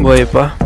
Buhay pa.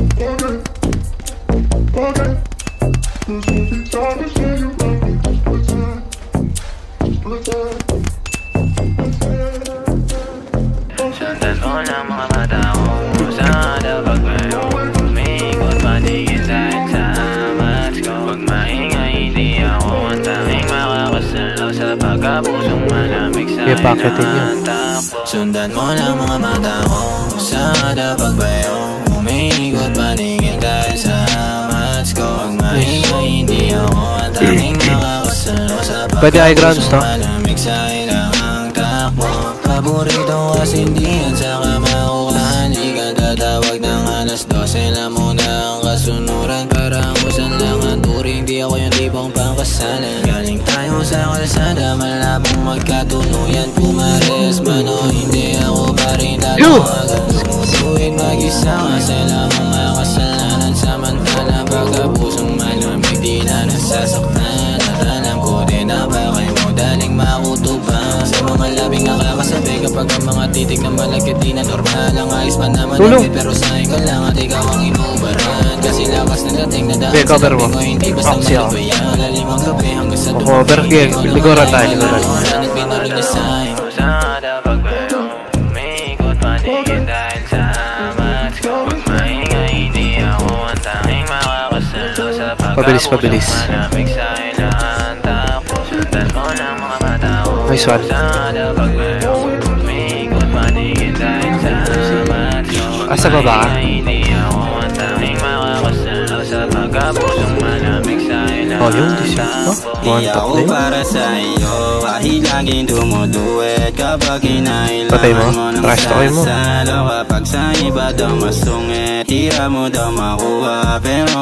Sundan mo lang mga mata ko sa dabag ngayon. Umikot patigil dahil sa amas ko. Pag maingay hindi ako ang tanging makakasalaw sa pagkapusong malamig sa inaantak. Sundan mo lang mga mata ko sa dabag ngayon. Umikot patigil dahil sa amas ko. Pag maingay hindi ako ang tanging makakasalaw sa pagkapusong malamig sa inaantak mo. Paborito kasi hindi yan sa kamakuhan. Di ka tatawag ng alas 12 na muna ang kasunuran. Parang usan lang ang turing. Di ako yung tipong pangkasalan. Galing tayo sa kalsada, malabong magkatunuyan. Pumares man o hindi ako pa rin tatawagan. Tumutuwid mag-isa kasi lang ang mga kasalanan. Samantala pagkapusong malamig di na nasasaktan. At alam ko din na bakit mo daling makutupan. Sa mga labing nakakasabi kapag ang mga titig na malagkit di na normal. Ang ayos pa naman namin pero sa'yo ka lang at ikaw ang inuubaran. Kasi lakas na dating na daan sa labi ko hindi basta malubayan. Lalim ang gabi hanggang sa dumating. Cover game, liguran tayo, liguran. At pinuling na sa'yo sa dabag pero umikot patigil dahil sa amas ko. Pag maingay hindi ako ang tanging makakasalaw sa Pabilis. malamig sa inaantak. Sundan mo lang mga mata ko Nice one. sa dabag pero umikot patigil dahil sa amas ko. Asa baba ka? Hindi ako ang tanging makakasalaw sa pagkapusong malamig sa inaantak. Oh, yun, di siya. Di ako para sa iyo, kahit laging dumuduwet. Kapag mo? kinailangan mo ng Trash-talkin mo. sasalo. Kapag sa iba daw masungit, tira mo daw makuha. Pero